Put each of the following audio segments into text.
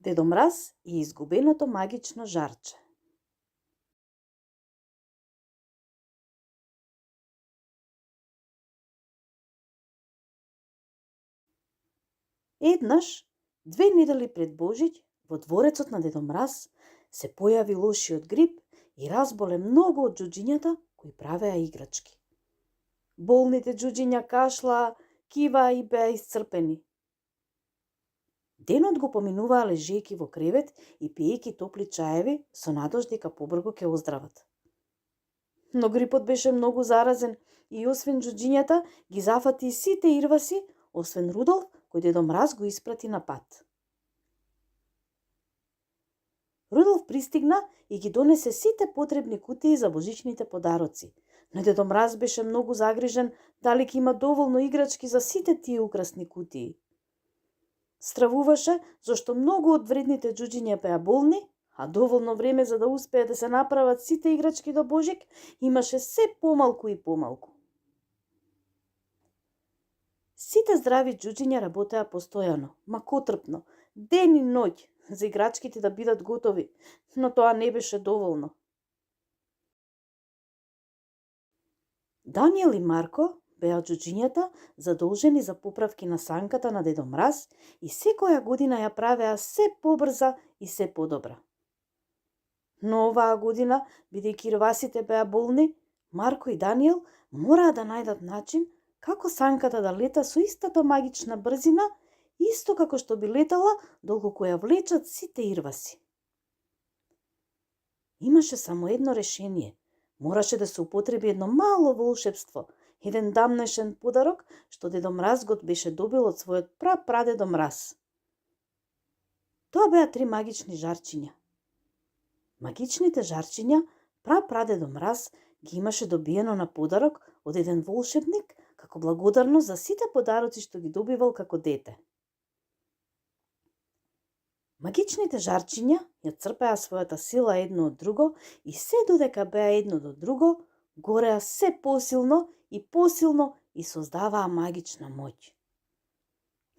Дедо Мраз и изгубеното магично жарче. Еднаш, 2 недели пред Божиќ, во дворецот на Дедо Мраз се појави лошиот грип и разболе многу од џуџињата кои правеа играчки. Болните џуџиња кашлаа, киваа и беа исцрпени. Денот го поминуваа лежејќи во кревет и пиејќи топли чаеви со надож дека побрзо ќе оздрават. Но грипот беше многу заразен и освен џуџињата ги зафати сите ирваси, освен Рудолф, кој Дедо Мраз го испрати на пат. Рудолф пристигна и ги донесе сите потребни кутии за божичните подароци, но Дедо Мраз беше многу загрижен дали ќе има доволно играчки за сите тие украсни кутии. Стравуваше зашто многу од вредните џуџиња беа болни, а доволно време за да успее да се направат сите играчки до Божик имаше се помалку и помалку. Сите здрави џуџиња работеа постојано, макотрпно, ден и ноќ, за играчките да бидат готови, но тоа не беше доволно. Даниел и Марко беа џуџињата задолжени за поправки на санката на Дедо Мраз и секоја година ја правеа се побрза и се подобра. Но оваа година, бидејќи ирвасите беа болни, Марко и Даниел мораа да најдат начин како санката да лета со истата магична брзина, исто како што би летала доколку ја влечат сите ирваси. Имаше само едно решение. Мораше да се употреби едно мало волшебство, еден дамнешен подарок што Дедо Мраз го беше добил од својот прадедо Мраз. Тоа беа 3 магични жарчиња. Магичните жарчиња прадедо Мраз ги имаше добиено на подарок од еден волшебник како благодарност за сите подароци што ги добивал како дете. Магичните жарчиња ја црпеа својата сила едно од друго и се додека беа едно до друго, гореа се посилно и создаваа магична моќ.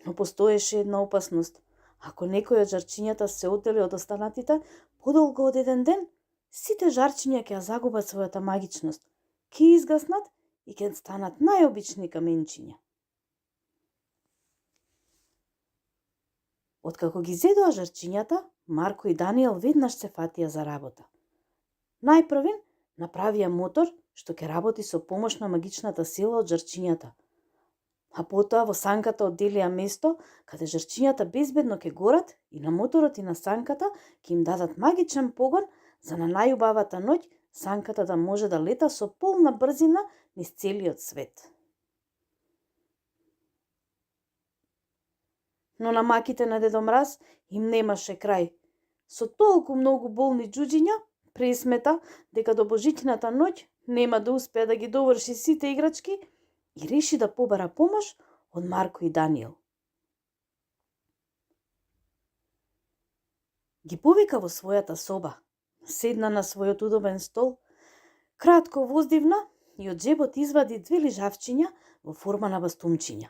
Но постоеше една опасност. Ако некој од жарчињата се оддели од останатите подолго од еден ден, сите жарчиња ќе ја загубат својата магичност, ќе изгаснат и ќе станат најобични каменчиња. Откако ги зедоа жарчињата, Марко и Даниел веднаш се фатија за работа. Најпрвен направија мотор што ќе работи со помош на магичната сила од жарчињата, а потоа во санката одделија место каде жарчињата безбедно ќе горат и на моторот и на санката ќе им дадат магичен погон за на најубавата ноќ санката да може да лета со полна брзина низ целиот свет. Но на маките на Дедо Мраз им немаше крај. Со толку многу болни џуџиња, пресмета дека до божичната ноќ нема да успее да ги доврши сите играчки и реши да побара помош од Марко и Даниел. Ги повика во својата соба, седна на својот удобен стол, кратко воздивна и од џебот извади 2 лижавчиња во форма на бастумчиња.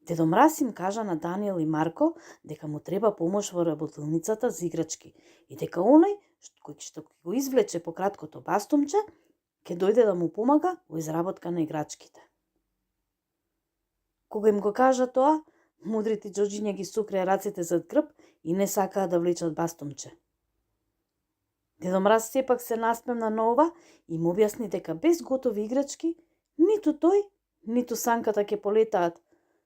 Дедо Мраз им кажа на Даниел и Марко дека му треба помош во работилницата за играчки и дека оној кој што го извлече по краткото бастумче ќе дојде да му помага во изработка на играчките. Кога им го кажа тоа, мудрите џуџиња ги сукреа рацете зад грб и не сакаа да влечат бастумче. Дедо Мраз сепак се насмевна на ова и му објасни дека без готови играчки ниту тој, ниту санката ќе полетаат,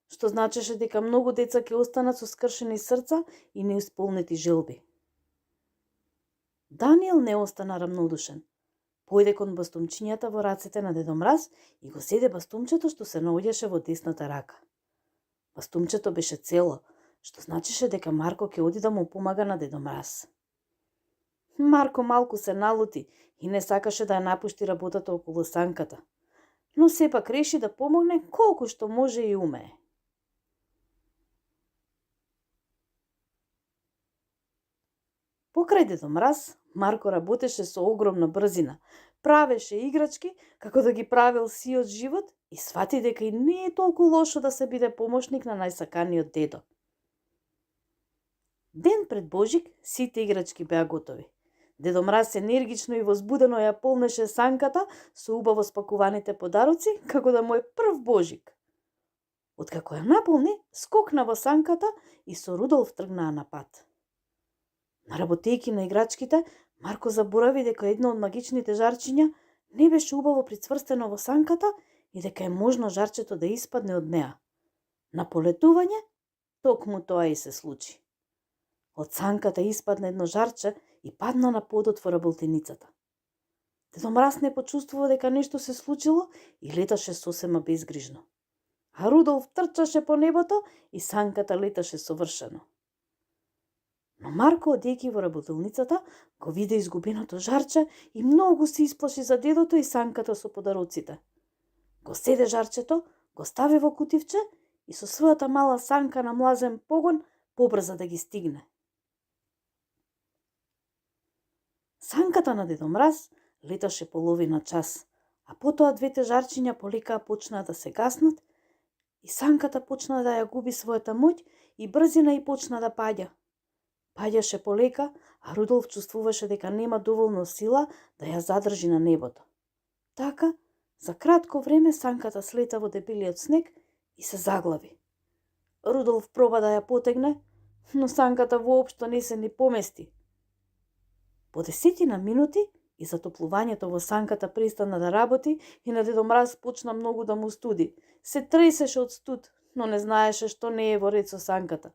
што значеше дека многу деца ќе останат со скршени срца и неисполнети желби. Даниел не остана рамнодушен. Појде кон бастумчињата во рацете на Дедо Мраз и го седе бастумчето што се наоѓаше во десната рака. Бастумчето беше цело, што значеше дека Марко ќе оди да му помага на Дедо Мраз. Марко малку се налути и не сакаше да ја напушти работата околу санката, но сепак реши да помогне колку што може и умее. Покрај Дедо Мраз, Марко работеше со огромна брзина, правеше играчки како да ги правел сиот живот и свати дека и не е толку лошо да се биде помошник на најсаканиот дедо. Ден пред Божик сите играчки беа готови. Дедо Мраз енергично и возбудено ја полнеше санката со убаво спакуваните подароци, како да му е прв Божик. Откако ја наполни, скокна во санката и со Рудолф тргнаа на пат. Наработејќи на играчките, Марко заборави дека едно од магичните жарчиња не беше убаво прицврстено во санката и дека е можно жарчето да испадне од неа. На полетување, токму тоа и се случи. Од санката испадна едно жарче и падна на подот во работеницата. Дедо Мраз не почувствува дека нешто се случило и леташе сосема безгрижно. А Рудолф трчаше по небото и санката леташе совршено. Но Марко, одејќи во работилницата, го виде изгубеното жарче и многу се исплаши за дедото и санката со подароците. Го седе жарчето, го стави во кутивче и со својата мала санка на млазен погон побрза да ги стигне. Санката на Дедо Мраз леташе половина час, а потоа двете жарчиња полека почнаа да се гаснат и санката почна да ја губи својата моќ и брзина и почна да паѓа. Паѓаше полека, а Рудолф чувствуваше дека нема доволно сила да ја задржи на небото. Така, за кратко време санката слета во дебелиот снег и се заглави. Рудолф проба да ја потегне, но санката воопшто не се ни помести. По 10 минути и затоплувањето во санката престана да работи и на Дедо Мраз почна многу да му студи. Се тресеше од студ, но не знаеше што не е во ред со санката.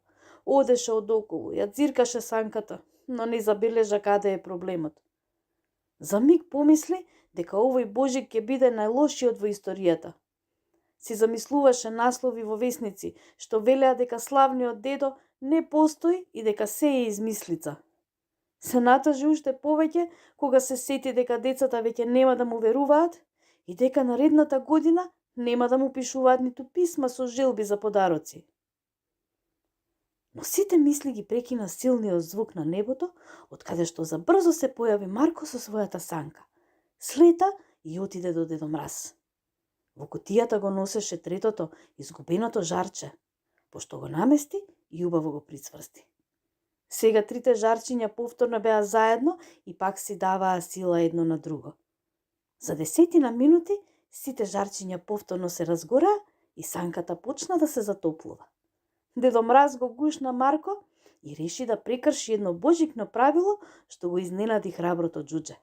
Одеше одоколу, ја циркаше санката, но не забележа каде е проблемот. За миг помисли дека овој Божик ќе биде најлошиот во историјата. Си замислуваше наслови во весници, што велеа дека славниот дедо не постои и дека се е измислица. Се натажи уште повеќе кога се сети дека децата веќе нема да му веруваат и дека наредната година нема да му пишуваат ниту писма со желби за подароци. Но сите мисли ги прекина силниот звук на небото, од каде што забрзо се појави Марко со својата санка. Слета и отиде до Дедо Мраз. Во кутијата го носеше третото, изгубеното жарче, пошто го намести и убаво го прицврсти. Сега трите жарчиња повторно беа заедно и пак си даваа сила едно на друго. За 10 минути сите жарчиња повторно се разгореа и санката почна да се затоплува. Дедо Мраз го гушна Марко и реши да прекрши едно божикно правило што го изненади храброто џуџе.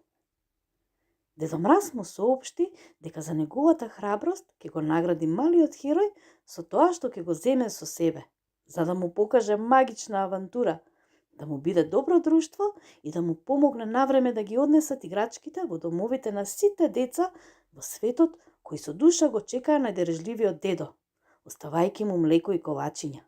Дедо Мраз му соопшти дека за неговата храброст ќе го награди малиот херој со тоа што ќе го земе со себе, за да му покаже магична авантура, да му биде добро друштво и да му помогне навреме да ги однесат играчките во домовите на сите деца во светот кои со душа го чекаа најдарежливиот дедо, оставајќи му млеко и ковачиња.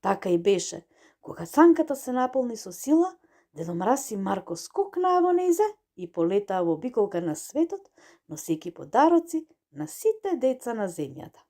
Така и беше. Кога санката се наполни со сила, Дедо Мраз и Марко скокнаа во нејзе и полетаа во биколка на светот, носејќи подароци на сите деца на земјата.